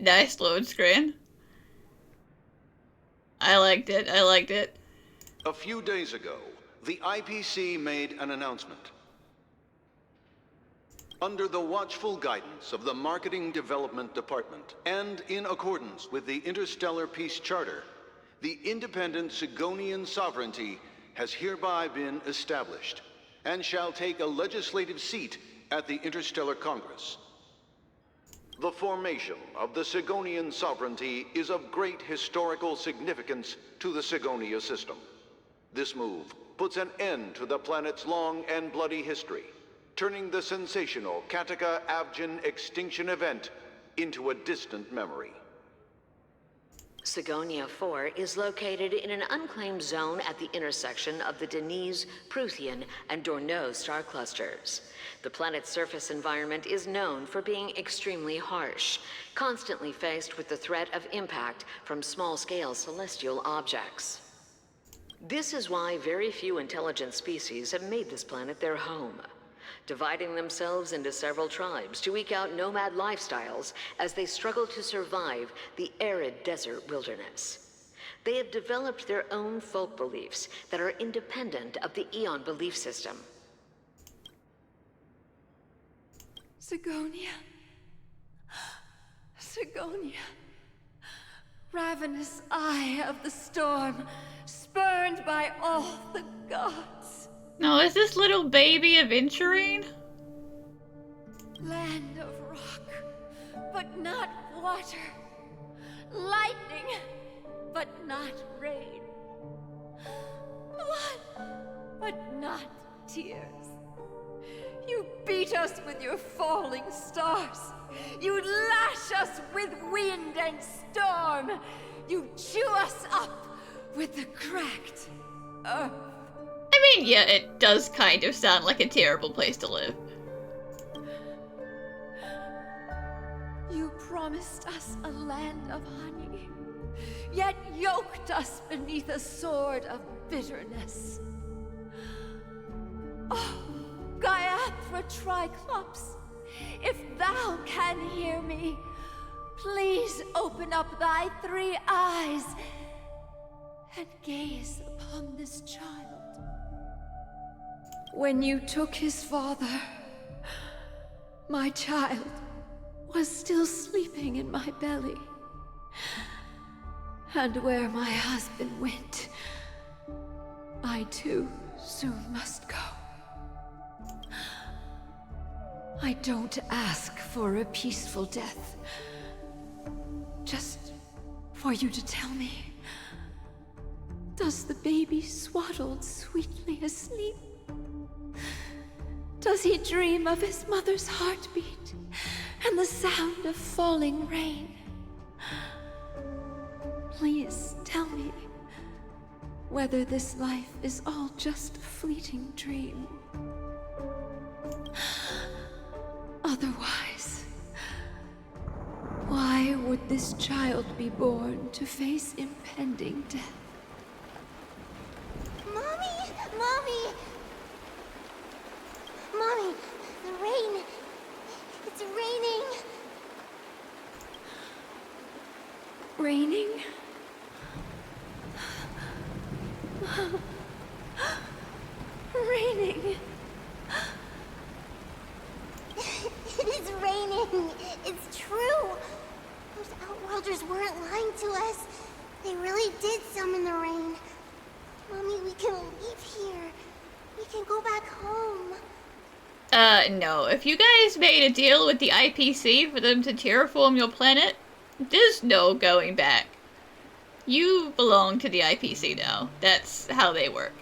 Nice load screen. I liked it. I liked it. A few days ago, the IPC made an announcement. Under the watchful guidance of the Marketing Development Department, and in accordance with the Interstellar Peace Charter, the independent Sigonian sovereignty has hereby been established, and shall take a legislative seat at the Interstellar Congress. The formation of the Sigonian sovereignty is of great historical significance to the Sigonia system. This move puts an end to the planet's long and bloody history, turning the sensational Kataka-Avgin extinction event into a distant memory. Sigonia 4 is located in an unclaimed zone at the intersection of the Denise, Prothean, and Dorneau star clusters. The planet's surface environment is known for being extremely harsh, constantly faced with the threat of impact from small-scale celestial objects. This is why very few intelligent species have made this planet their home, dividing themselves into several tribes to eke out nomad lifestyles as they struggle to survive the arid desert wilderness. They have developed their own folk beliefs that are independent of the Eon belief system. Sigonia. Sigonia. Ravenous eye of the storm, spurned by all the gods. No, is this little baby Aventurine? Land of rock, but not water. Lightning, but not rain. Blood, but not tears. You beat us with your falling stars. You lash us with wind and storm. You chew us up with the cracked earth. I mean, yeah, it does kind of sound like a terrible place to live. You promised us a land of honey, yet yoked us beneath a sword of bitterness. Oh, Gaiathra Triclops, if thou can hear me, please open up thy 3 eyes and gaze upon this child. When you took his father, my child was still sleeping in my belly. And where my husband went, I too soon must go. I don't ask for a peaceful death, just for you to tell me, does the baby swaddled sweetly asleep? Does he dream of his mother's heartbeat and the sound of falling rain? Please tell me whether this life is all just a fleeting dream. Otherwise, why would this child be born to face impending death? Mommy! Mommy! Mommy, the rain. It's raining. Raining? Raining. It's raining. It's true. Those Outworlders weren't lying to us. They really did summon the rain. Mommy, we can leave here. We can go back home. No. If you guys made a deal with the IPC for them to terraform your planet, there's no going back. You belong to the IPC now. That's how they work.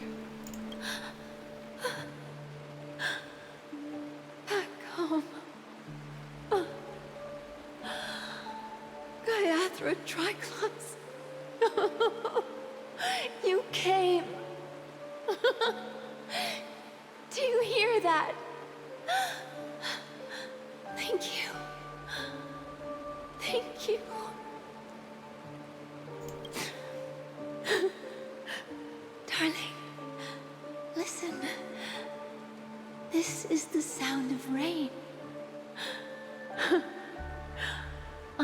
Back home. Gaiathra Triclops. You came. Do you hear that? Thank you. Thank you. Darling, listen. This is the sound of rain.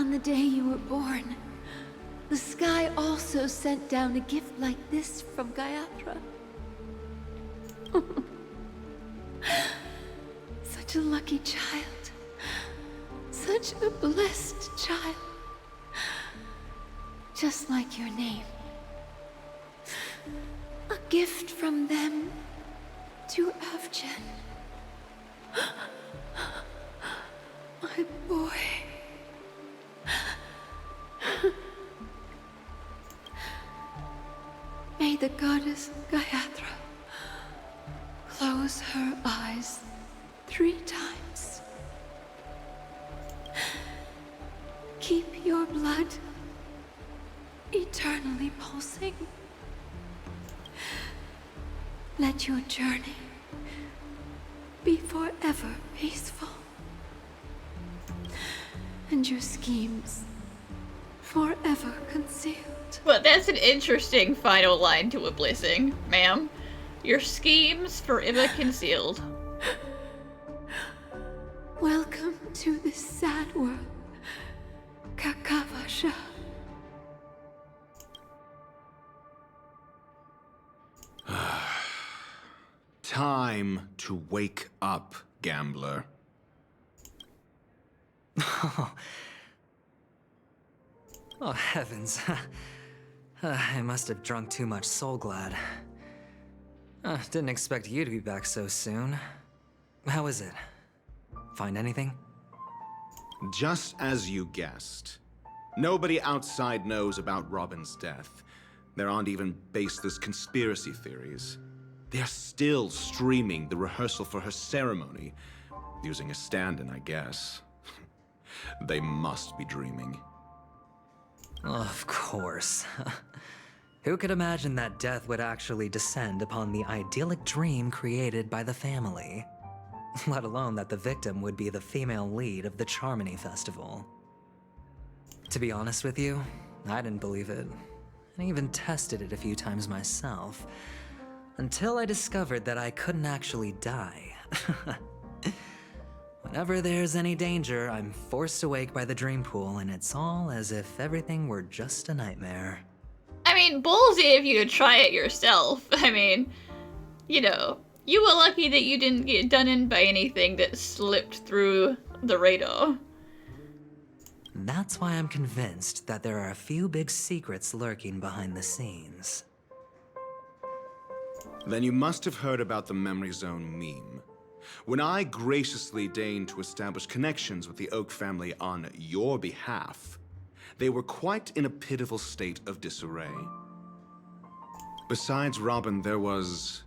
On the day you were born, the sky also sent down a gift like this from Gayatra. Such a lucky child. Such a blessed child. Just like your name. A gift from them to Avgen. My boy. May the goddess Gayatra close her eyes 3 times. Keep your blood eternally pulsing. Let your journey be forever peaceful. And your schemes forever concealed. Well, that's an interesting final line to a blessing, ma'am. Your schemes forever concealed. Welcome to this sad world, Kakavasha. Time to wake up, gambler. Oh, heavens. I must have drunk too much Soul Glad. Didn't expect you to be back so soon. How is it? Find anything? Just as you guessed. Nobody outside knows about Robin's death. There aren't even baseless conspiracy theories. They're still streaming the rehearsal for her ceremony, using a stand-in, I guess. They must be dreaming. Of course. Who could imagine that death would actually descend upon the idyllic dream created by the family? Let alone that the victim would be the female lead of the Charmony Festival. To be honest with you, I didn't believe it. I even tested it a few times myself, until I discovered that I couldn't actually die. Whenever there's any danger, I'm forced awake by the dream pool, and it's all as if everything were just a nightmare. I mean, ballsy of you to try it yourself. I mean, you know, you were lucky that you didn't get done in by anything that slipped through the radar. That's why I'm convinced that there are a few big secrets lurking behind the scenes. Then you must have heard about the Memory Zone meme. When I graciously deigned to establish connections with the Oak family on your behalf, they were quite in a pitiful state of disarray. Besides Robin, there was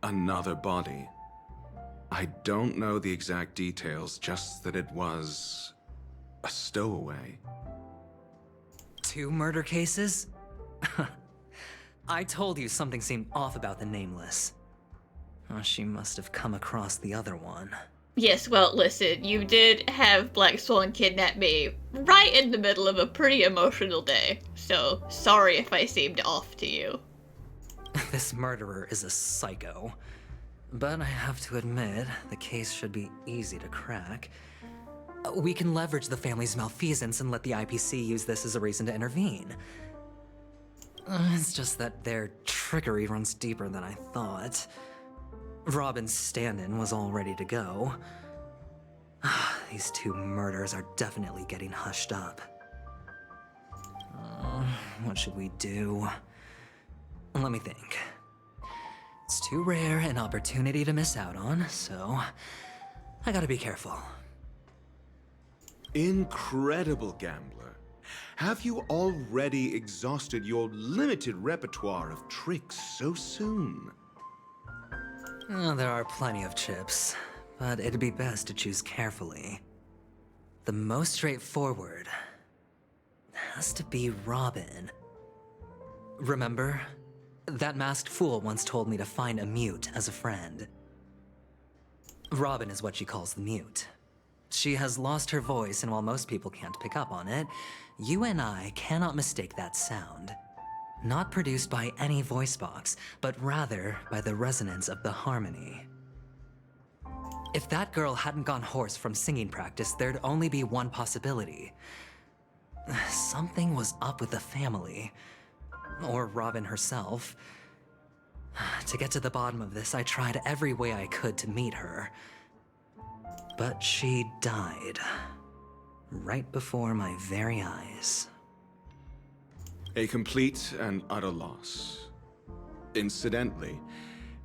another body. I don't know the exact details, just that it was a stowaway. 2 murder cases? I told you something seemed off about the Nameless. Oh, she must have come across the other one. Yes, well, listen, you did have Black Swan kidnap me right in the middle of a pretty emotional day, so sorry if I seemed off to you. This murderer is a psycho. But I have to admit, the case should be easy to crack. We can leverage the family's malfeasance and let the IPC use this as a reason to intervene. It's just that their trickery runs deeper than I thought. Robin's stand-in was all ready to go. These 2 murders are definitely getting hushed up. What should we do? Let me think. It's too rare an opportunity to miss out on, so I gotta be careful. Incredible, gambler. Have you already exhausted your limited repertoire of tricks so soon? There are plenty of chips, but it'd be best to choose carefully. The most straightforward has to be Robin. Remember? That masked fool once told me to find a mute as a friend. Robin is what she calls the mute. She has lost her voice, and while most people can't pick up on it, you and I cannot mistake that sound. Not produced by any voice box, but rather by the resonance of the harmony. If that girl hadn't gone hoarse from singing practice, there'd only be one possibility. Something was up with the family. Or Robin herself. To get to the bottom of this, I tried every way I could to meet her. But she died. Right before my very eyes. A complete and utter loss. Incidentally,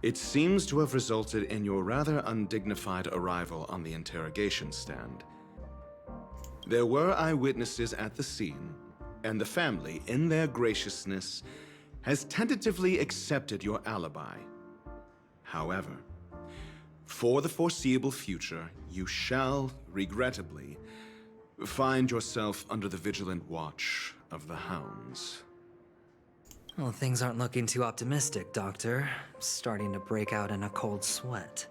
it seems to have resulted in your rather undignified arrival on the interrogation stand. There were eyewitnesses at the scene, and the family, in their graciousness, has tentatively accepted your alibi. However, for the foreseeable future, you shall, regrettably, find yourself under the vigilant watch of the hounds. Well, things aren't looking too optimistic, Doctor. Starting to break out in a cold sweat.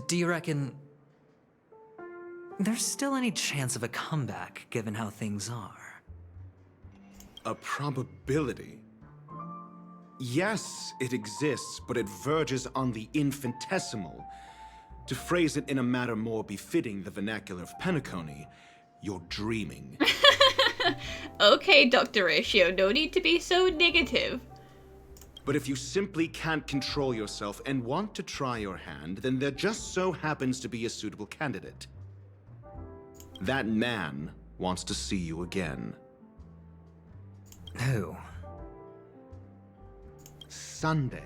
Do you reckon there's still any chance of a comeback, given how things are? A probability? Yes, it exists, but it verges on the infinitesimal. To phrase it in a manner more befitting the vernacular of Penacony, you're dreaming. Okay, Dr. Ratio, no need to be so negative. But if you simply can't control yourself and want to try your hand, then there just so happens to be a suitable candidate. That man wants to see you again. Who? Sunday.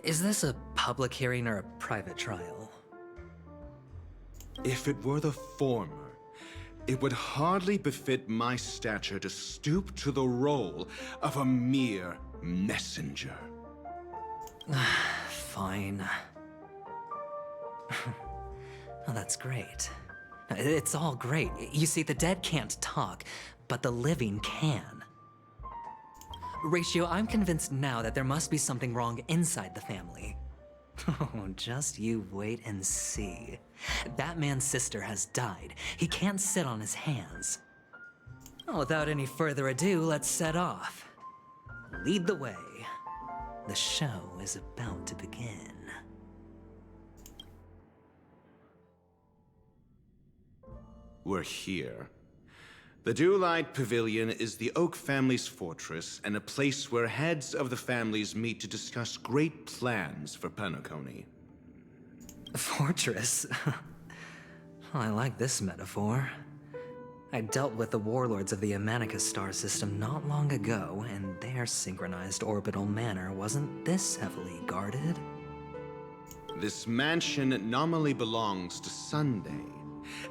Is this a public hearing or a private trial? If it were the former, it would hardly befit my stature to stoop to the role of a mere messenger. Fine. Oh, that's great. It's all great. You see, the dead can't talk, but the living can. Ratio, I'm convinced now that there must be something wrong inside the family. Oh, just you wait and see. That man's sister has died. He can't sit on his hands. Well, without any further ado, let's set off. Lead the way. The show is about to begin. We're here. The Dewlight Pavilion is the Oak family's fortress and a place where heads of the families meet to discuss great plans for Penacony. Fortress? I like this metaphor. I dealt with the warlords of the Amanicus star system not long ago, and their synchronized orbital manor wasn't this heavily guarded. This mansion nominally belongs to Sunday,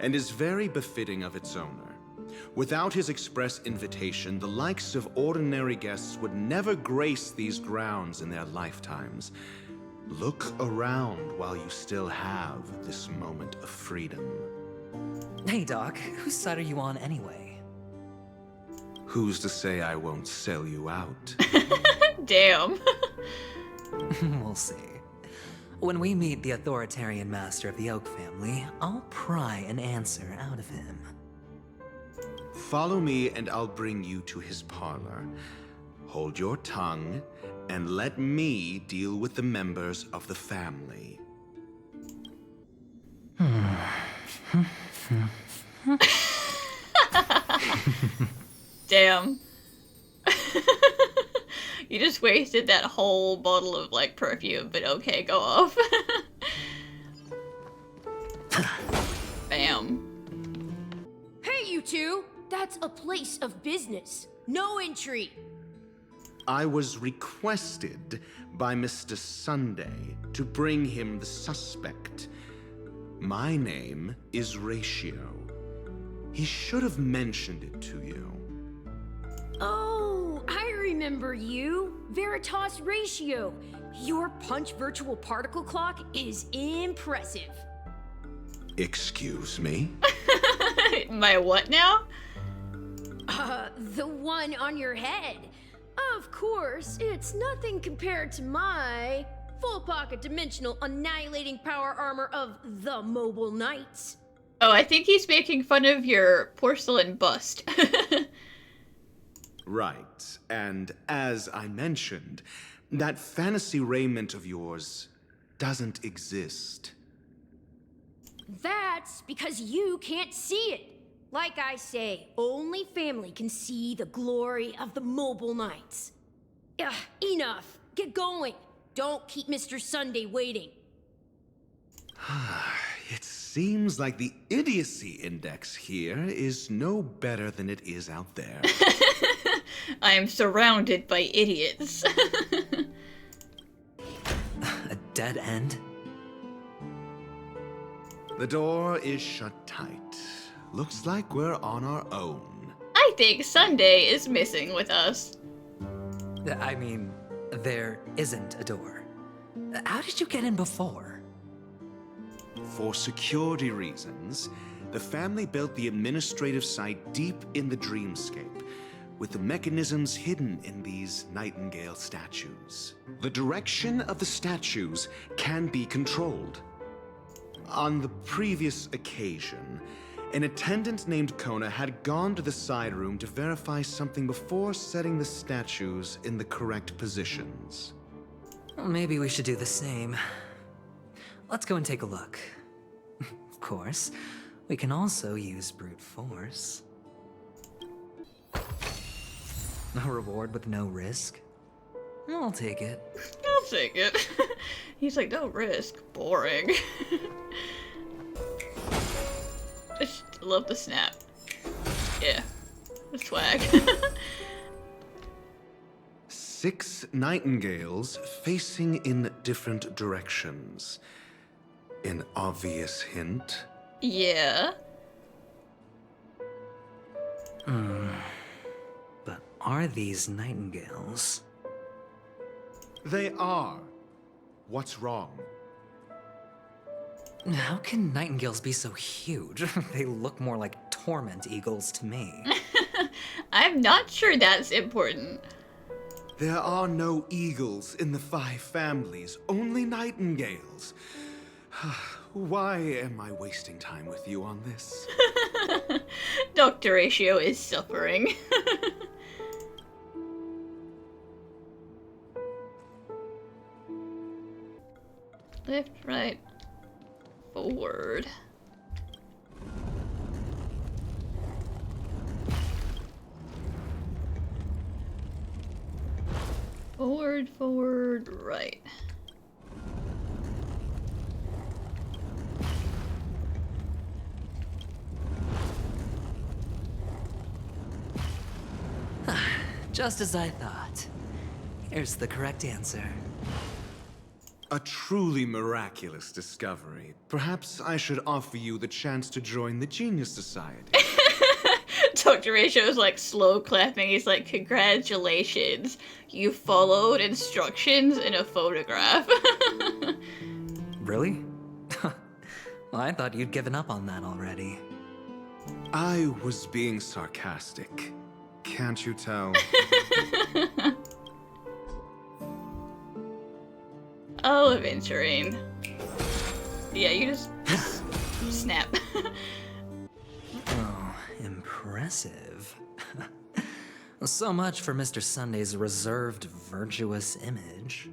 and is very befitting of its owner. Without his express invitation, the likes of ordinary guests would never grace these grounds in their lifetimes. Look around while you still have this moment of freedom. Hey, Doc, whose side are you on anyway? Who's to say I won't sell you out? Damn. We'll see. When we meet the authoritarian master of the Oak family, I'll pry an answer out of him. Follow me and I'll bring you to his parlor. Hold your tongue and let me deal with the members of the family. Damn. You just wasted that whole bottle of, like, perfume, but okay, go off. Bam. Hey, you two! That's a place of business. No entry. I was requested by Mr. Sunday to bring him the suspect. My name is Ratio. He should have mentioned it to you. Oh, I remember you. Veritas Ratio. Your punch virtual particle clock is impressive. Excuse me? My what now? The one on your head. Of course, it's nothing compared to my full pocket dimensional annihilating power armor of the Mobile Knights. Oh, I think he's making fun of your porcelain bust. Right, and as I mentioned, that fantasy raiment of yours doesn't exist. That's because you can't see it. Like I say, only family can see the glory of the mobile nights. Ugh, enough. Get going. Don't keep Mr. Sunday waiting. It seems like the idiocy index here is no better than it is out there. I am surrounded by idiots. A dead end? The door is shut tight. Looks like we're on our own. I think Sunday is missing with us. I mean, there isn't a door. How did you get in before? For security reasons, the family built the administrative site deep in the dreamscape, with the mechanisms hidden in these nightingale statues. The direction of the statues can be controlled. On the previous occasion, an attendant named Kona had gone to the side room to verify something before setting the statues in the correct positions. Well, maybe we should do the same. Let's go and take a look. Of course, we can also use brute force. A reward with no risk? I'll take it. I'll take it. He's like, no risk. Boring. I just love the snap. Yeah. The swag. 6 nightingales facing in different directions. An obvious hint. Yeah. But are these nightingales? They are. What's wrong? How can nightingales be so huge? They look more like torment eagles to me. I'm not sure that's important. There are no eagles in the 5 families, only nightingales. Why am I wasting time with you on this? Dr. Ratio is suffering. Left, right, forward. Forward, forward, right. Just as I thought. Here's the correct answer. A truly miraculous discovery. Perhaps I should offer you the chance to join the Genius Society. Dr. Ratio's like slow clapping. He's like, congratulations. You followed instructions in a photograph. Really? Well, I thought you'd given up on that already. I was being sarcastic. Can't you tell? Oh, Aventurine. Yeah, you just snap. Oh, impressive. So much for Mr. Sunday's reserved, virtuous image.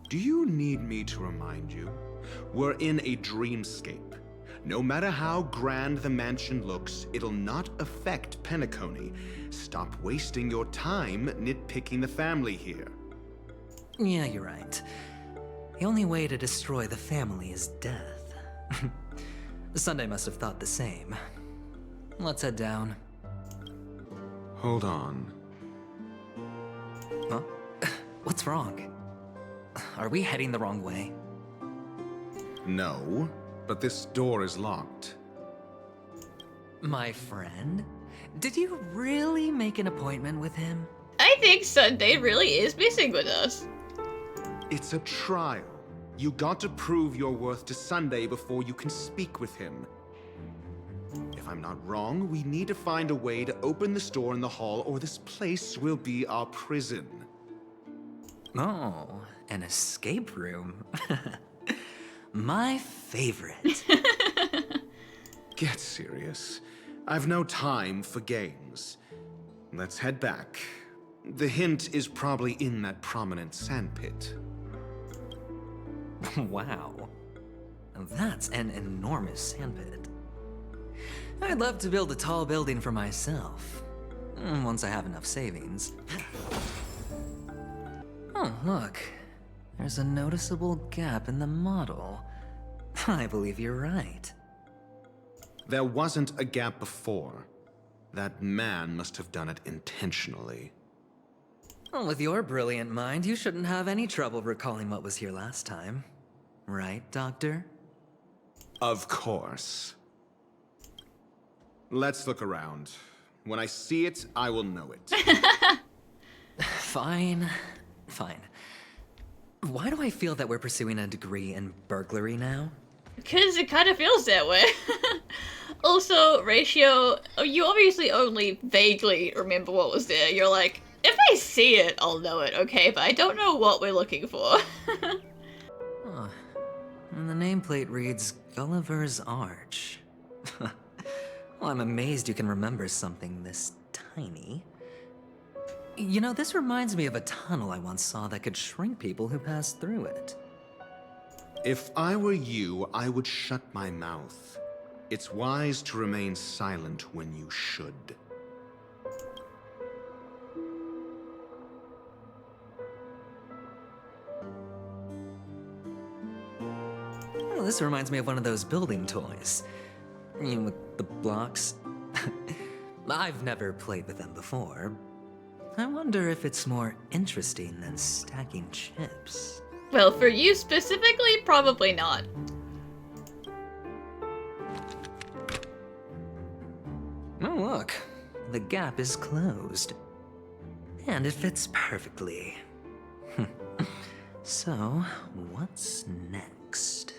Do you need me to remind you? We're in a dreamscape. No matter how grand the mansion looks, it'll not affect Penacony. Stop wasting your time nitpicking the family here. Yeah, you're right. The only way to destroy the family is death. Sunday must have thought the same. Let's head down. Hold on. Huh? What's wrong? Are we heading the wrong way? No, but this door is locked. My friend? Did you really make an appointment with him? I think Sunday really is messing with us. It's a trial. You got to prove your worth to Sunday before you can speak with him. If I'm not wrong, we need to find a way to open this door in the hall, or this place will be our prison. Oh, an escape room. My favorite. Get serious. I've no time for games. Let's head back. The hint is probably in that prominent sandpit. Wow. That's an enormous sandpit. I'd love to build a tall building for myself, once I have enough savings. Oh, look. There's a noticeable gap in the model. I believe you're right. There wasn't a gap before. That man must have done it intentionally. Well, with your brilliant mind, you shouldn't have any trouble recalling what was here last time. Right, Doctor? Of course. Let's look around. When I see it, I will know it. Fine. Fine. Why do I feel that we're pursuing a degree in burglary now? Because it kind of feels that way. Also, Ratio, you obviously only vaguely remember what was there. You're like, if I see it, I'll know it, okay? But I don't know what we're looking for. Huh. And the nameplate reads Gulliver's Arch. Well, I'm amazed you can remember something this tiny. You know, this reminds me of a tunnel I once saw that could shrink people who passed through it. If I were you, I would shut my mouth. It's wise to remain silent when you should. Well, this reminds me of one of those building toys. You know, with the blocks. I've never played with them before. I wonder if it's more interesting than stacking chips. Well, for you specifically, probably not. Oh, look. The gap is closed. And it fits perfectly. So, what's next?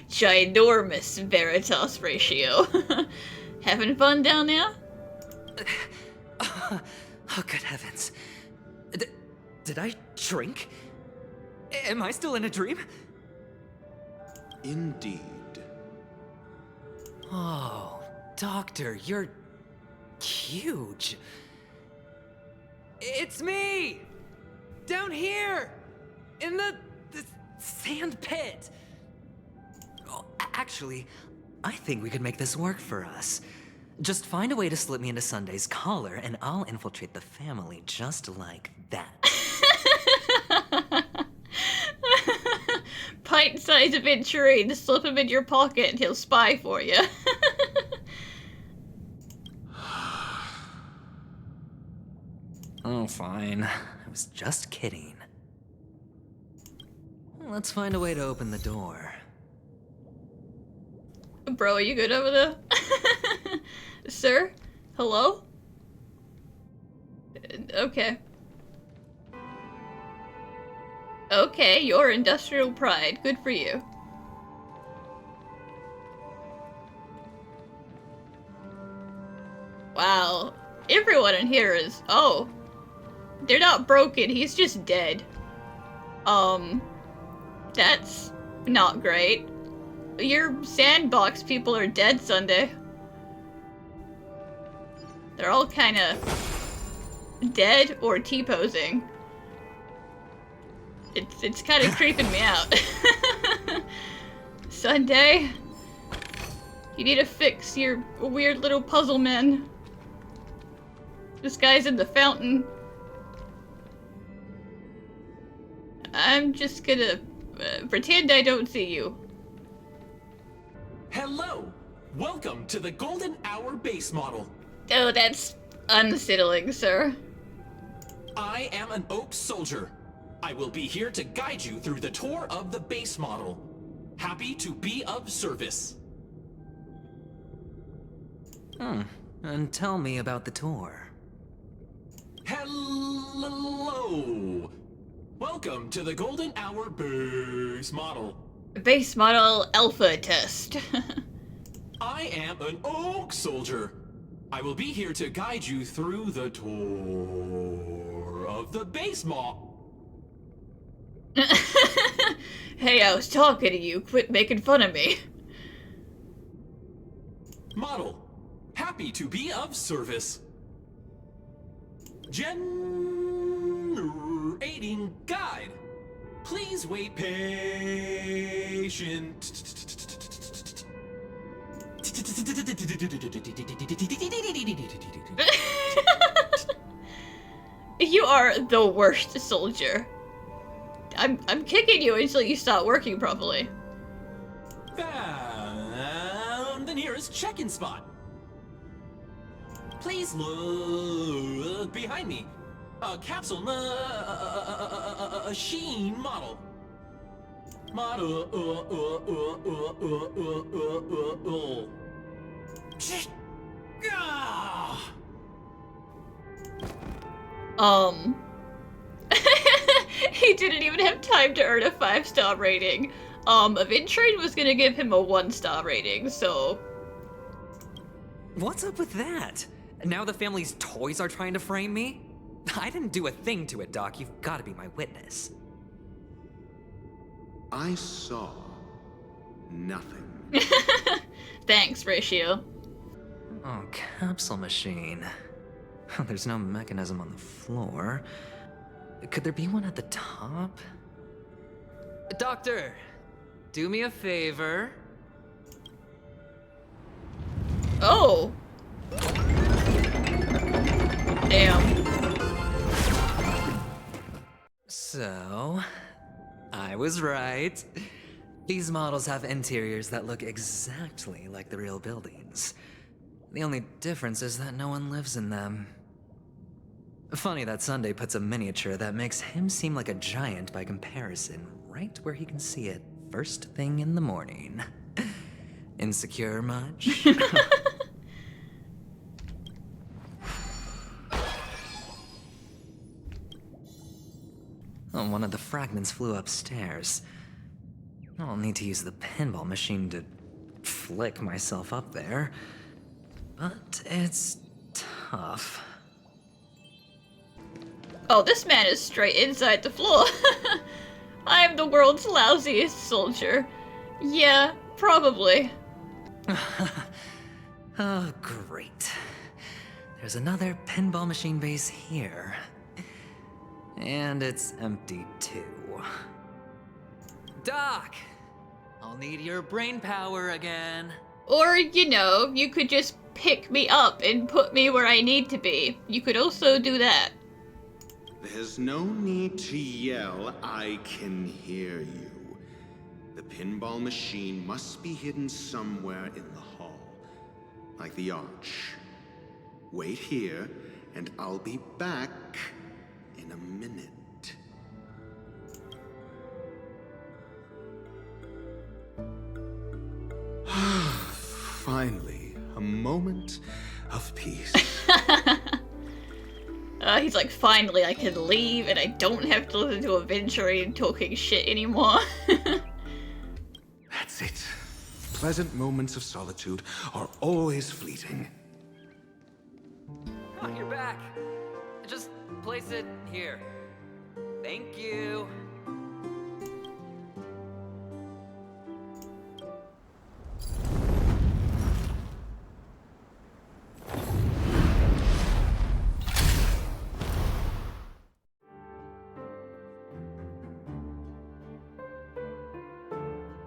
Ginormous Veritas Ratio. Having fun down there? Oh, good heavens. Did I shrink? Am I still in a dream? Indeed. Oh, Doctor, you're huge. It's me! Down here! In the sand pit! Oh, actually, I think we could make this work for us. Just find a way to slip me into Sunday's collar, and I'll infiltrate the family just like that. Pint-sized Aventurine, slip him in your pocket and he'll spy for you. Oh, fine. I was just kidding. Let's find a way to open the door. Bro, are you good over there? Sir? Hello? Okay. Okay, your industrial pride. Good for you. Wow. Everyone in here is... Oh. They're not broken, he's just dead. That's not great. Your sandbox people are dead, Sunday. They're all kinda dead or T-posing. It's kind of creeping me out. Sunday, you need to fix your weird little puzzle men. This guy's in the fountain. I'm just gonna pretend I don't see you. Hello! Welcome to the Golden Hour base model. Oh, that's unsettling, sir. I am an Oak Soldier. I will be here to guide you through the tour of the base model. Happy to be of service. And tell me about the tour. Hello! Welcome to the Golden Hour base model. Base model alpha test. I am an Oak Soldier. I will be here to guide you through the tour of the base model. Hey, I was talking to you. Quit making fun of me. Model. Happy to be of service. Generating guide. Please wait patient. You are the worst soldier. I'm kicking you until you stop working properly. Found the nearest check-in spot. Please look behind me. A capsule machine model. Ah! He didn't even have time to earn a 5-star rating. Aventurine was gonna give him a 1-star rating, so... What's up with that? Now the family's toys are trying to frame me? I didn't do a thing to it, Doc. You've got to be my witness. I saw nothing. Thanks, Ratio. Oh, capsule machine. There's no mechanism on the floor. Could there be one at the top? Doctor, do me a favor. Oh! Damn. So, I was right. These models have interiors that look exactly like the real buildings. The only difference is that no one lives in them. Funny that Sunday puts a miniature that makes him seem like a giant by comparison right where he can see it first thing in the morning. Insecure much? Oh, one of the fragments flew upstairs. I'll need to use the pinball machine to flick myself up there. But it's tough. Oh, this man is straight inside the floor. I'm the world's lousiest soldier. Yeah, probably. Oh, great. There's another pinball machine base here. And it's empty too. Doc! I'll need your brain power again. Or, you know, you could just pick me up and put me where I need to be. You could also do that. There's no need to yell, I can hear you. The pinball machine must be hidden somewhere in the hall, like the arch. Wait here, and I'll be back in a minute. Finally, a moment of peace. He's like, finally I can leave and I don't have to listen to Aventurine talking shit anymore. That's it. Pleasant moments of solitude are always fleeting. Oh, you're back. Just place it here. Thank you.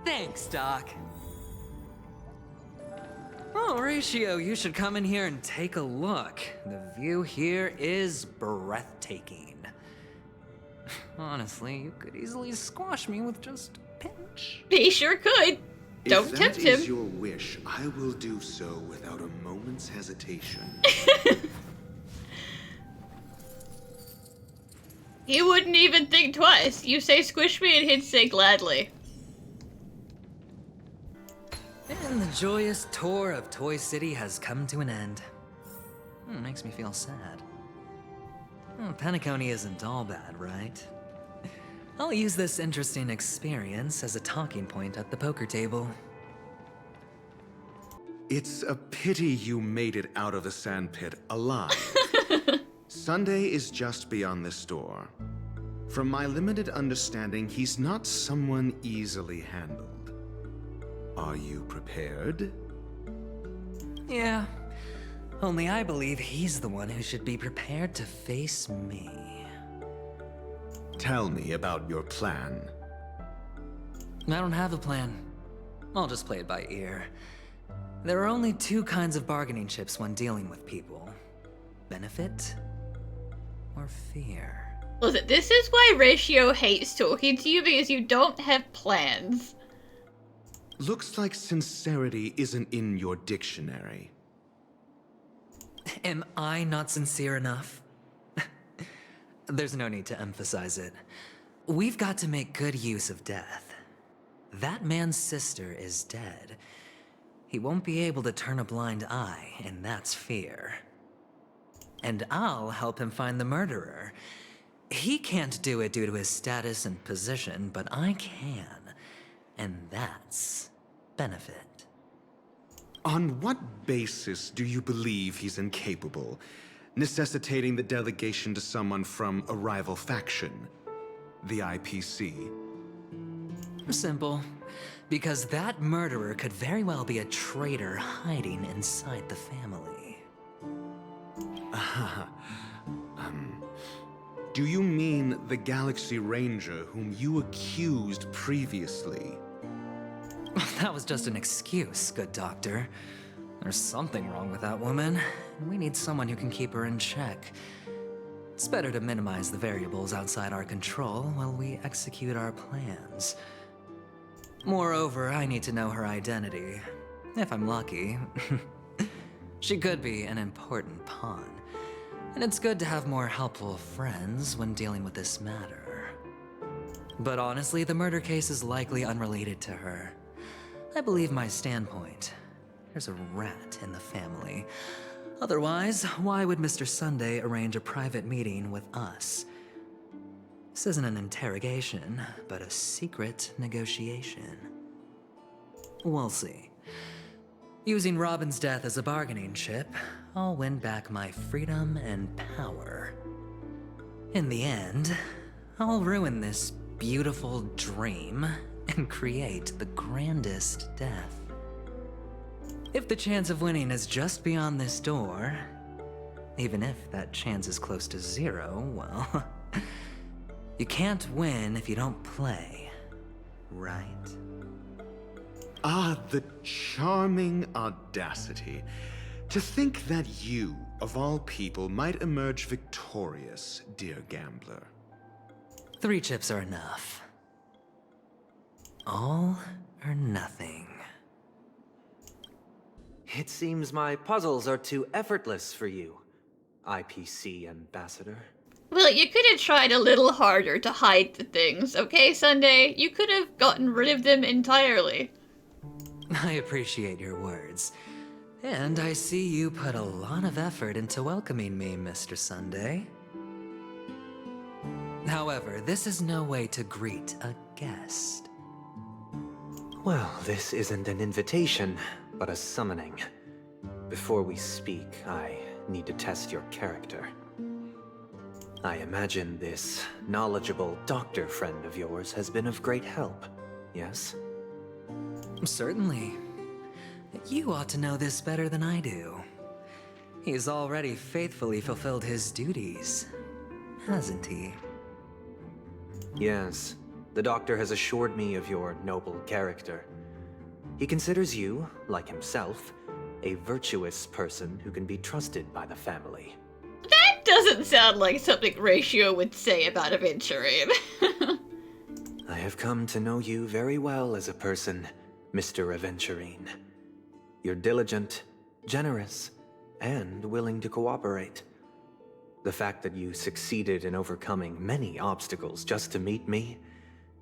Thanks, Doc. Oh, Ratio, you should come in here and take a look. The view here is breathtaking. Honestly, you could easily squash me with just a pinch. He sure could. Don't tempt him. If that is your wish, I will do so without a moment's hesitation. He wouldn't even think twice. You say squish me and he'd say gladly. And the joyous tour of Toy City has come to an end. Makes me feel sad. Penacony isn't all bad, right? I'll use this interesting experience as a talking point at the poker table. It's a pity you made it out of the sandpit alive. Sunday is just beyond this door. From my limited understanding, he's not someone easily handled. Are you prepared? Yeah, Only I believe he's the one who should be prepared to face me. Tell me about your plan. I don't have a plan. I'll just play it by ear. There are only two kinds of bargaining chips when dealing with people. Benefit or fear. Listen, this is why Ratio hates talking to you, because you don't have plans. Looks like sincerity isn't in your dictionary. Am I not sincere enough? There's no need to emphasize it. We've got to make good use of death. That man's sister is dead. He won't be able to turn a blind eye, and that's fear. And I'll help him find the murderer. He can't do it due to his status and position, but I can. And that's benefit. On what basis do you believe he's incapable, necessitating the delegation to someone from a rival faction, the IPC? Simple. Because that murderer could very well be a traitor hiding inside the family. Do you mean the Galaxy Ranger whom you accused previously? That was just an excuse, good doctor. There's something wrong with that woman, and we need someone who can keep her in check. It's better to minimize the variables outside our control while we execute our plans. Moreover, I need to know her identity. If I'm lucky. She could be an important pawn. And it's good to have more helpful friends when dealing with this matter. But honestly, the murder case is likely unrelated to her. I believe my standpoint. There's a rat in the family. Otherwise, why would Mr. Sunday arrange a private meeting with us? This isn't an interrogation, but a secret negotiation. We'll see. Using Robin's death as a bargaining chip, I'll win back my freedom and power. In the end, I'll ruin this beautiful dream and create the grandest death. If the chance of winning is just beyond this door, even if that chance is close to zero, well, you can't win if you don't play, right? Ah, the charming audacity. To think that you, of all people, might emerge victorious, dear gambler. 3 chips are enough. All or nothing. It seems my puzzles are too effortless for you, IPC Ambassador. Well, you could have tried a little harder to hide the things, okay, Sunday? You could have gotten rid of them entirely. I appreciate your words. And I see you put a lot of effort into welcoming me, Mr. Sunday. However, this is no way to greet a guest. Well, this isn't an invitation, but a summoning. Before we speak, I need to test your character. I imagine this knowledgeable doctor friend of yours has been of great help, yes? Certainly. You ought to know this better than I do. He's already faithfully fulfilled his duties, hasn't he? Yes, the doctor has assured me of your noble character. He considers you, like himself, a virtuous person who can be trusted by the family. That doesn't sound like something Ratio would say about Aventurine. I have come to know you very well as a person, Mr. Aventurine. You're diligent, generous, and willing to cooperate. The fact that you succeeded in overcoming many obstacles just to meet me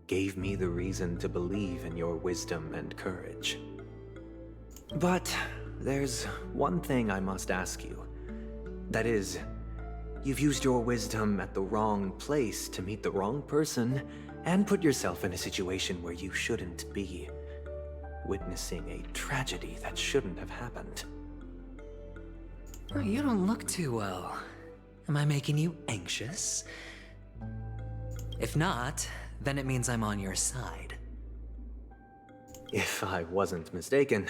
gave me the reason to believe in your wisdom and courage. But there's one thing I must ask you. That is, you've used your wisdom at the wrong place to meet the wrong person and put yourself in a situation where you shouldn't be, witnessing a tragedy that shouldn't have happened. Oh, you don't look too well. Am I making you anxious? If not, then it means I'm on your side. If I wasn't mistaken,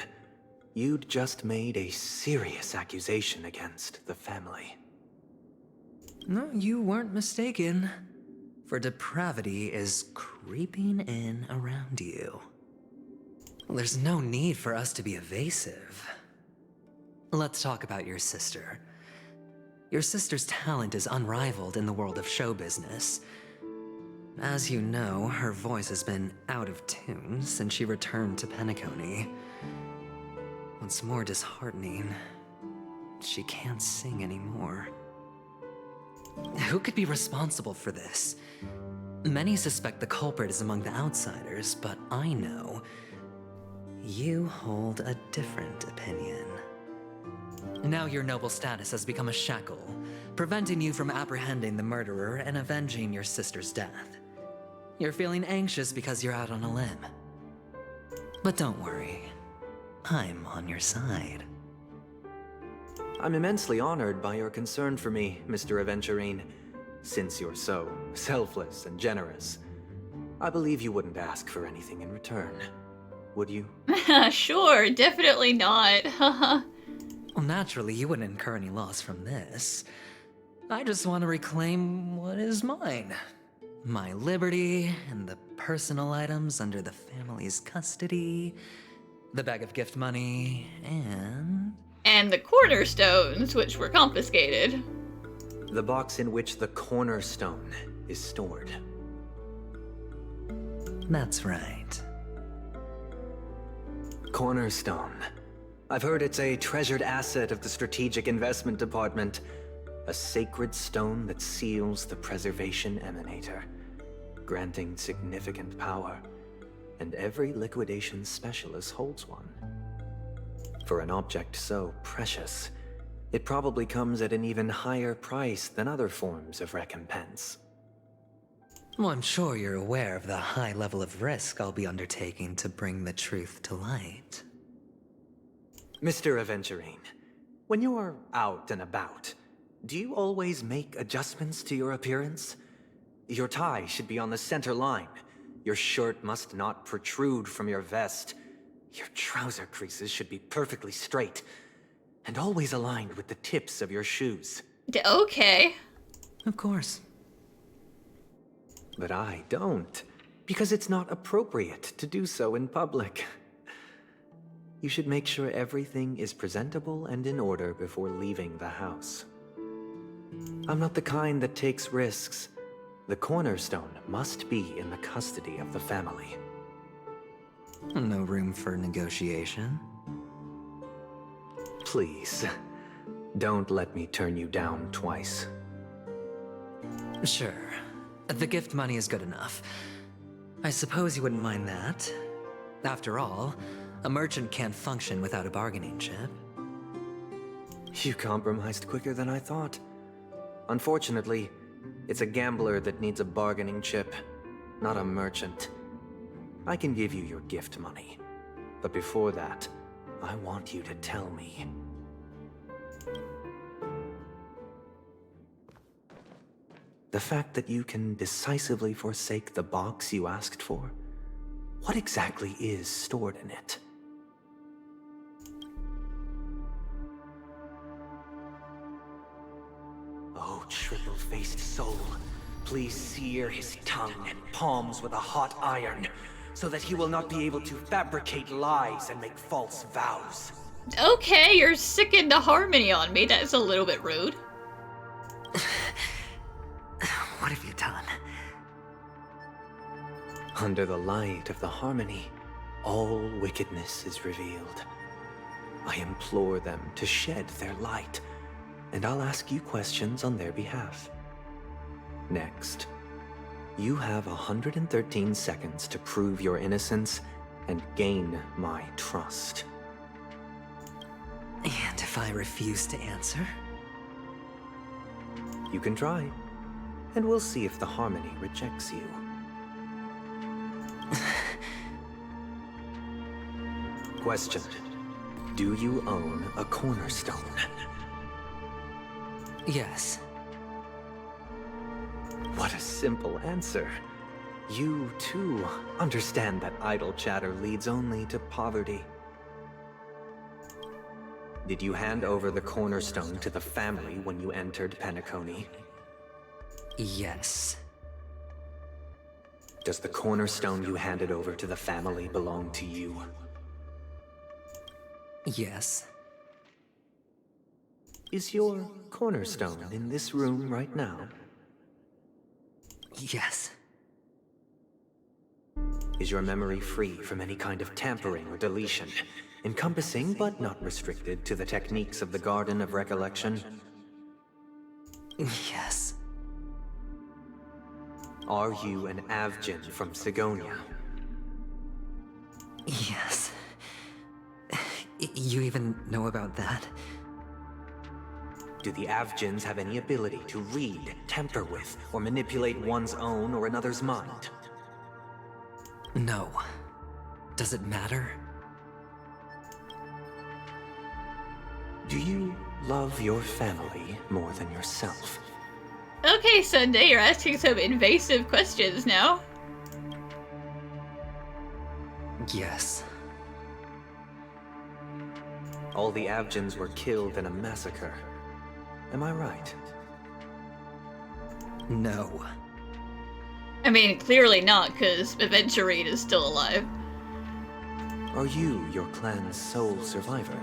you'd just made a serious accusation against the family. No, you weren't mistaken. For depravity is creeping in around you. There's no need for us to be evasive. Let's talk about your sister. Your sister's talent is unrivaled in the world of show business. As you know, her voice has been out of tune since she returned to Penacony. What's more disheartening, she can't sing anymore. Who could be responsible for this? Many suspect the culprit is among the outsiders, but I know you hold a different opinion. Now your noble status has become a shackle, preventing you from apprehending the murderer and avenging your sister's death. You're feeling anxious because you're out on a limb. But don't worry, I'm on your side. I'm immensely honored by your concern for me, Mr. Aventurine. Since you're so selfless and generous, I believe you wouldn't ask for anything in return, would you? Sure, definitely not. Well, naturally, you wouldn't incur any loss from this. I just want to reclaim what is mine. My liberty and the personal items under the family's custody, the bag of gift money, And the cornerstones, which were confiscated. The box in which the cornerstone is stored. That's right. Cornerstone. I've heard it's a treasured asset of the Strategic Investment Department. A sacred stone that seals the Preservation Emanator, granting significant power. And every liquidation specialist holds one. For an object so precious, it probably comes at an even higher price than other forms of recompense. Well, I'm sure you're aware of the high level of risk I'll be undertaking to bring the truth to light. Mr. Aventurine, when you're out and about, do you always make adjustments to your appearance? Your tie should be on the center line. Your shirt must not protrude from your vest. Your trouser creases should be perfectly straight, and always aligned with the tips of your shoes. Okay. Of course. But I don't, because it's not appropriate to do so in public. You should make sure everything is presentable and in order before leaving the house. I'm not the kind that takes risks. The cornerstone must be in the custody of the family. No room for negotiation. Please, don't let me turn you down twice. Sure. The gift money is good enough. I suppose you wouldn't mind that. After all, a merchant can't function without a bargaining chip. You compromised quicker than I thought. Unfortunately, it's a gambler that needs a bargaining chip, not a merchant. I can give you your gift money, but before that, I want you to tell me. The fact that you can decisively forsake the box you asked for, what exactly is stored in it? Oh, triple-faced soul, please sear his tongue and palms with a hot iron, so that he will not be able to fabricate lies and make false vows. Okay, you're sicking the harmony on me. That's a little bit rude. What have you done? Under the light of the harmony, all wickedness is revealed. I implore them to shed their light, and I'll ask you questions on their behalf. Next, you have 113 seconds to prove your innocence and gain my trust. And if I refuse to answer? You can try, and we'll see if the harmony rejects you. Question. Do you own a cornerstone? Yes. What a simple answer. You, too, understand that idle chatter leads only to poverty. Did you hand over the cornerstone to the family when you entered Penacony? Yes. Does the cornerstone you handed over to the family belong to you? Yes. Is your cornerstone in this room right now? Yes. Is your memory free from any kind of tampering or deletion, encompassing but not restricted to the techniques of the Garden of Recollection? Yes. Are you an Avgin from Sigonia? Yes. You even know about that? Do the Avgins have any ability to read, tamper with, or manipulate one's own or another's mind? No. Does it matter? Do you love your family more than yourself? Okay, Sunday, you're asking some invasive questions now. Yes. All the Avgins were killed in a massacre. Am I right? No. I mean, clearly not, because Aventurine is still alive. Are you your clan's sole survivor?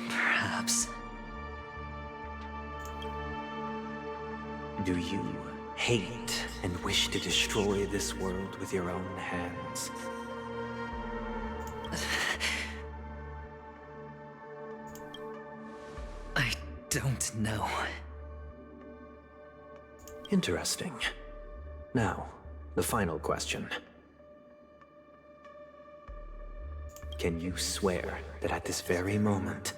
Perhaps. Do you hate and wish to destroy this world with your own hands? I don't know. Interesting. Now, the final question. Can you swear that at this very moment,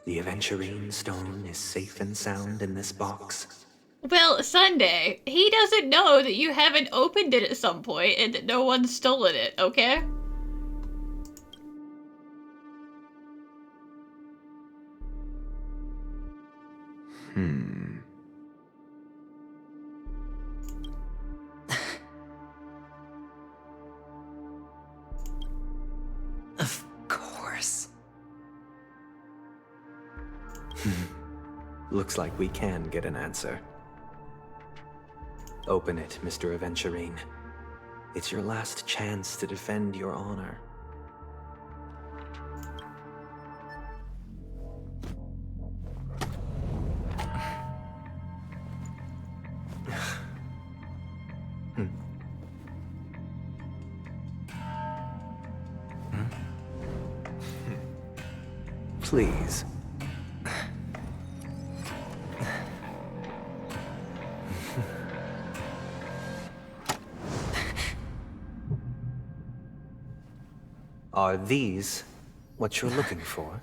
the Aventurine stone is safe and sound in this box? Well, Sunday, he doesn't know that you haven't opened it at some point and that no one's stolen it, okay? Of course. Looks like we can get an answer. Open it, Mr. Aventurine. It's your last chance to defend your honor. Please. Are these what you're looking for?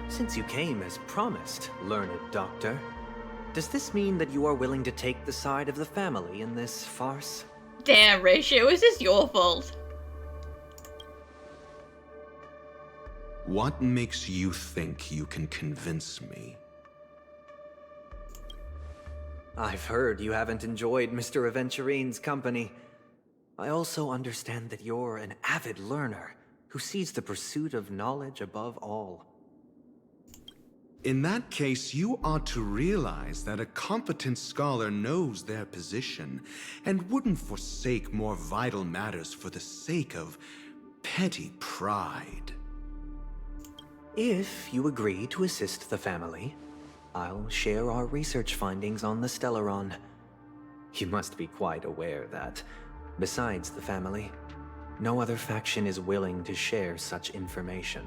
Since you came as promised, learned doctor, does this mean that you are willing to take the side of the family in this farce? Damn, Ratio, is this your fault? What makes you think you can convince me? I've heard you haven't enjoyed Mr. Aventurine's company. I also understand that you're an avid learner who sees the pursuit of knowledge above all. In that case, you ought to realize that a competent scholar knows their position and wouldn't forsake more vital matters for the sake of petty pride. If you agree to assist the family, I'll share our research findings on the Stellaron. You must be quite aware that, besides the family, no other faction is willing to share such information.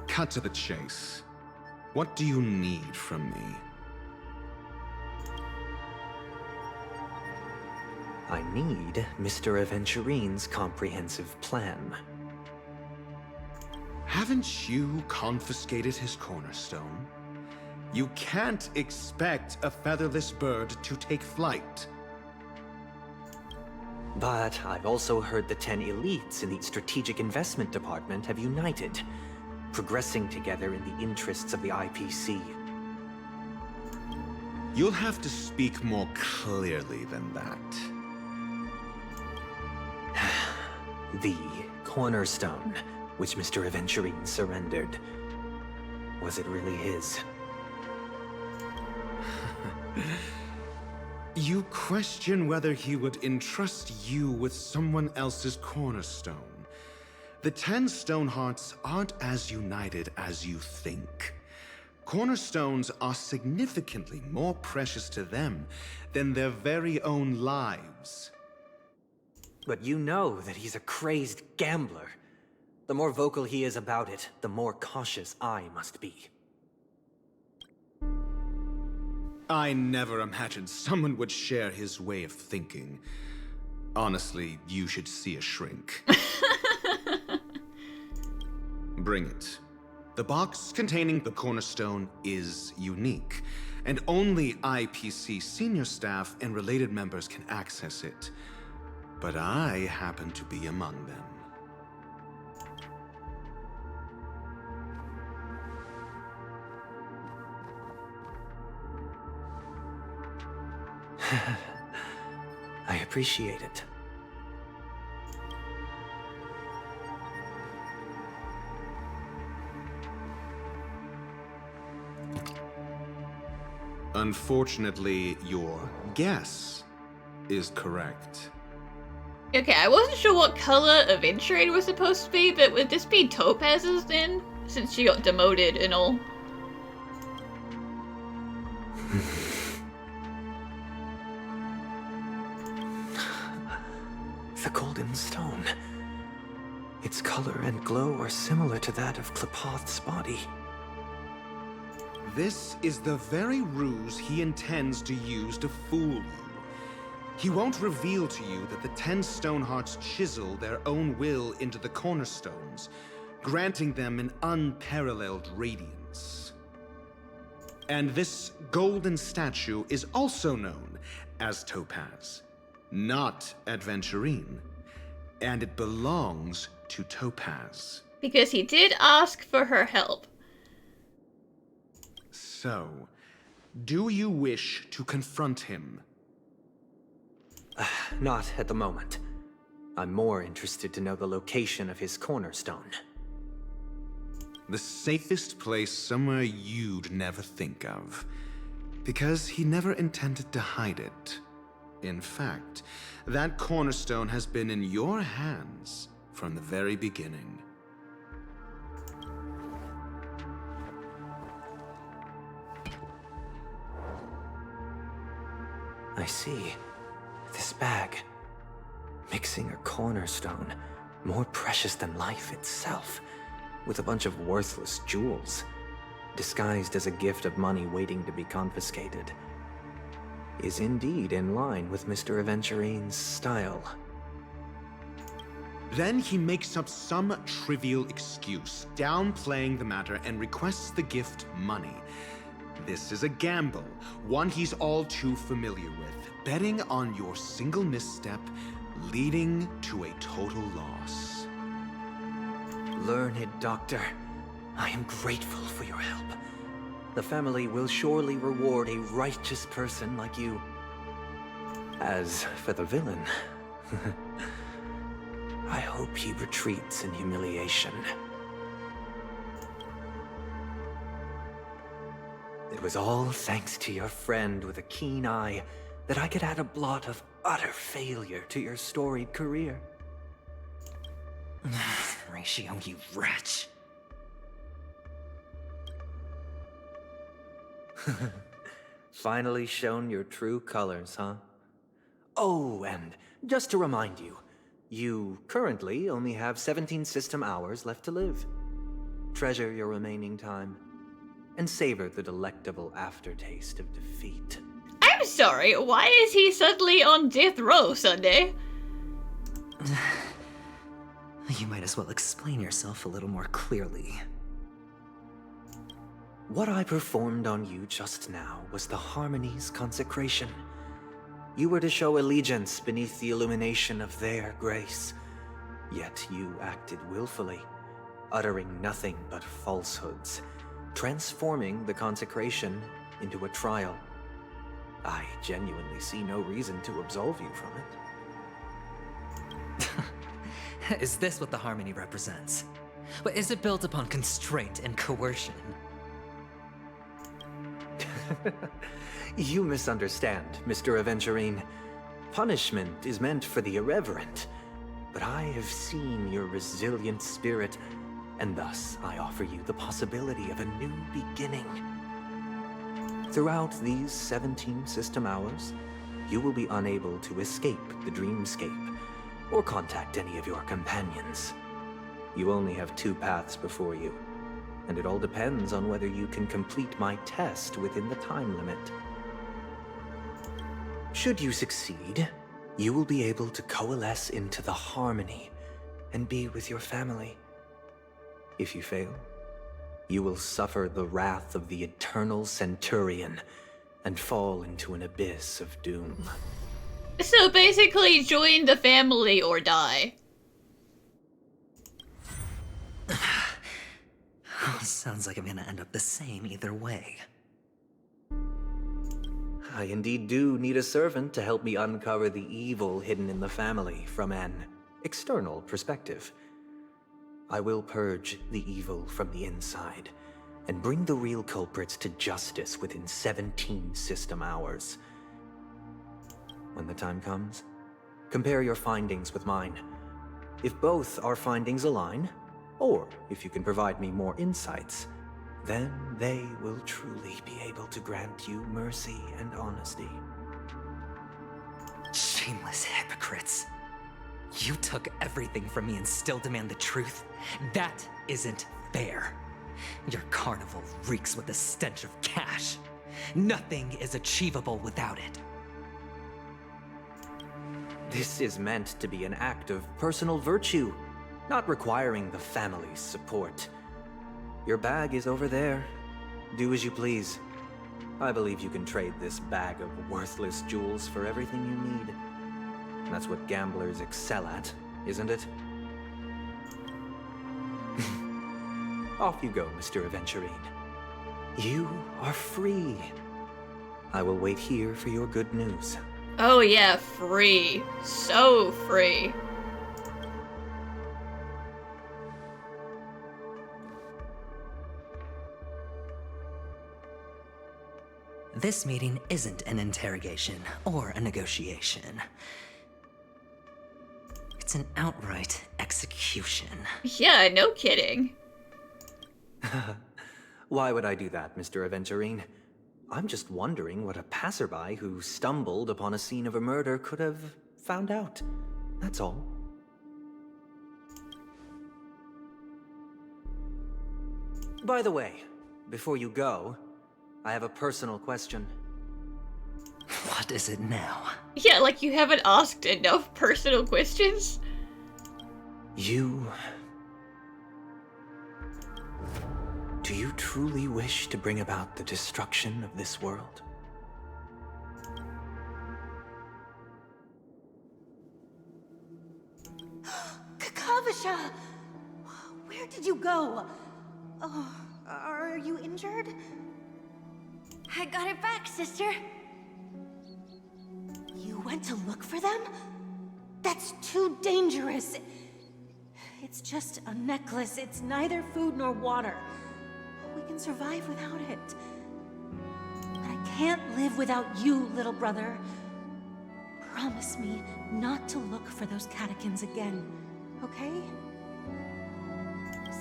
Cut to the chase. What do you need from me? I need Mr. Aventurine's comprehensive plan. Haven't you confiscated his cornerstone? You can't expect a featherless bird to take flight. But I've also heard the 10 elites in the Strategic Investment Department have united, progressing together in the interests of the IPC. You'll have to speak more clearly than that. The cornerstone, which Mr. Aventurine surrendered. Was it really his? You question whether he would entrust you with someone else's cornerstone. The 10 Stonehearts aren't as united as you think. Cornerstones are significantly more precious to them than their very own lives. But you know that he's a crazed gambler. The more vocal he is about it, the more cautious I must be. I never imagined someone would share his way of thinking. Honestly, you should see a shrink. Bring it. The box containing the cornerstone is unique, and only IPC senior staff and related members can access it. But I happen to be among them. I appreciate it. Unfortunately, your guess is correct. Okay, I wasn't sure what color Aventurine was supposed to be, but would this be Topaz's then? Since she got demoted and all. The golden stone. Its color and glow are similar to that of Klepoth's body. This is the very ruse he intends to use to fool you. He won't reveal to you that the 10 Stonehearts chisel their own will into the cornerstones, granting them an unparalleled radiance. And this golden statue is also known as Topaz, not Aventurine, and it belongs to Topaz. Because he did ask for her help. So, do you wish to confront him? Not at the moment. I'm more interested to know the location of his cornerstone. The safest place somewhere you'd never think of. Because he never intended to hide it. In fact, that cornerstone has been in your hands from the very beginning. I see. This bag. Mixing a cornerstone, more precious than life itself, with a bunch of worthless jewels, disguised as a gift of money waiting to be confiscated, is indeed in line with Mr. Aventurine's style. Then he makes up some trivial excuse, downplaying the matter, and requests the gift money. This is a gamble, one he's all too familiar with, betting on your single misstep, leading to a total loss. Learned Doctor, I am grateful for your help. The family will surely reward a righteous person like you. As for the villain, I hope he retreats in humiliation. It was all thanks to your friend with a keen eye that I could add a blot of utter failure to your storied career. Ratio, you wretch. Finally shown your true colors, huh? Oh, and just to remind you, you currently only have 17 system hours left to live. Treasure your remaining time, and savor the delectable aftertaste of defeat. I'm sorry, why is he suddenly on death row, Sunday? You might as well explain yourself a little more clearly. What I performed on you just now was the Harmony's consecration. You were to show allegiance beneath the illumination of their grace. Yet you acted willfully, uttering nothing but falsehoods, transforming the consecration into a trial. I genuinely see no reason to absolve you from it. Is this what the harmony represents? But is it built upon constraint and coercion? You misunderstand, Mr. Aventurine. Punishment is meant for the irreverent, but I have seen your resilient spirit, and thus I offer you the possibility of a new beginning. Throughout these 17 system hours, you will be unable to escape the dreamscape or contact any of your companions. You only have 2 paths before you, and it all depends on whether you can complete my test within the time limit. Should you succeed, you will be able to coalesce into the harmony and be with your family. If you fail, you will suffer the wrath of the eternal Centurion and fall into an abyss of doom. So basically, join the family or die. Sounds like I'm gonna end up the same either way. I indeed do need a servant to help me uncover the evil hidden in the family from an external perspective. I will purge the evil from the inside and bring the real culprits to justice within 17 system hours. When the time comes, compare your findings with mine. If both our findings align, or if you can provide me more insights, then they will truly be able to grant you mercy and honesty. Shameless hypocrites. You took everything from me and still demand the truth? That isn't fair. Your carnival reeks with the stench of cash. Nothing is achievable without it. This is meant to be an act of personal virtue, not requiring the family's support. Your bag is over there. Do as you please. I believe you can trade this bag of worthless jewels for everything you need. That's what gamblers excel at, isn't it? Off you go, Mr. Aventurine. You are free. I will wait here for your good news. Oh yeah, free. So free. This meeting isn't an interrogation or a negotiation. It's an outright execution. Yeah, no kidding. Why would I do that, Mr. Aventurine? I'm just wondering what a passerby who stumbled upon a scene of a murder could have found out. That's all. By the way, before you go, I have a personal question. What is it now? Yeah, like you haven't asked enough personal questions. Do you truly wish to bring about the destruction of this world? Kakavasha! Where did you go? Oh, are you injured? I got it back, sister. You went to look for them? That's too dangerous. It's just a necklace. It's neither food nor water. We can survive without it. But I can't live without you, little brother. Promise me not to look for those catechins again, okay?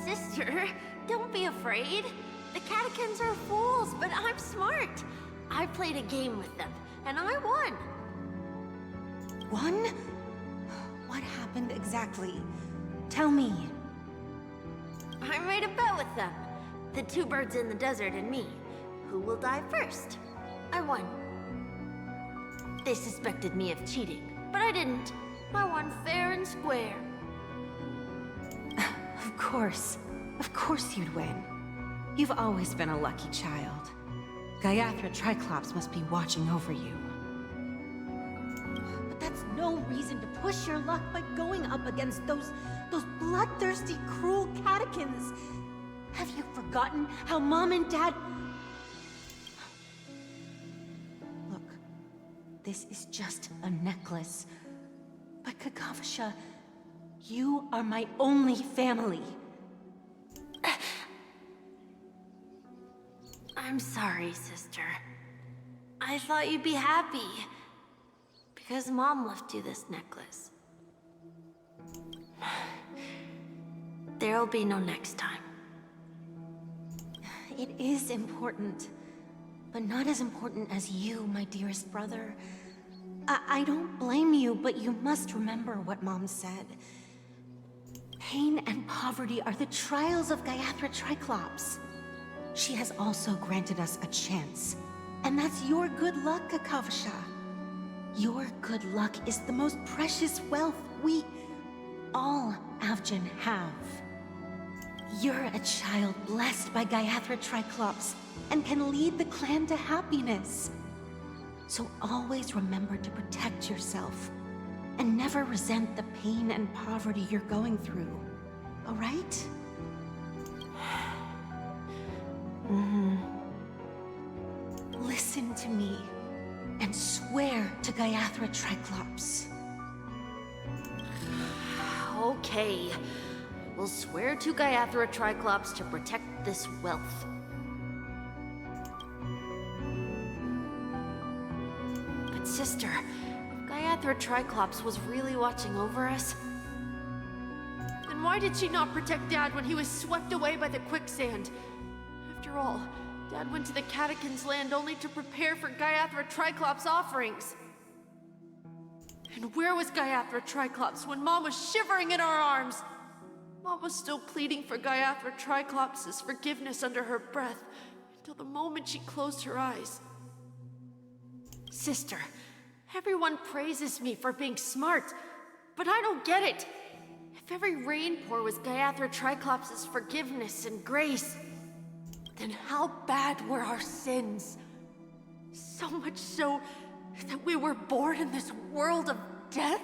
Sister, don't be afraid. The catechins are fools, but I'm smart. I played a game with them, and I won. Won? What happened exactly? Tell me. I made a bet with them. The 2 birds in the desert and me. Who will die first? I won. They suspected me of cheating, but I didn't. I won fair and square. Of course. Of course you'd win. You've always been a lucky child. Gaiathra Triclops must be watching over you. no reason to push your luck by going up against those bloodthirsty, cruel catechins. Have you forgotten how Mom and Dad... Look, this is just a necklace. But Kakavasha, you are my only family. I'm sorry, sister. I thought you'd be happy. Because Mom left you this necklace. There'll be no next time. It is important. But not as important as you, my dearest brother. I don't blame you, but you must remember what Mom said. Pain and poverty are the trials of Gayathra Triclops. She has also granted us a chance. And that's your good luck, Kakavasha. Your good luck is the most precious wealth we, all Avgin, have. You're a child blessed by Gayathra Triclops and can lead the clan to happiness. So always remember to protect yourself and never resent the pain and poverty you're going through. All right? Listen to me and swear to Gayathra Triclops. Okay. We'll swear to Gayathra Triclops to protect this wealth. But sister, if Gayathra Triclops was really watching over us, Then why did she not protect Dad when he was swept away by the quicksand? After all, Dad went to the Catechins' land only to prepare for Gayathra Triclops' offerings. And where was Gayathra Triclops when Mom was shivering in our arms? Mom was still pleading for Gayathra Triclops' forgiveness under her breath until the moment she closed her eyes. Sister, everyone praises me for being smart, but I don't get it. If every rain pour was Gayathra Triclops' forgiveness and grace, then how bad were our sins? So much so that we were born in this world of death?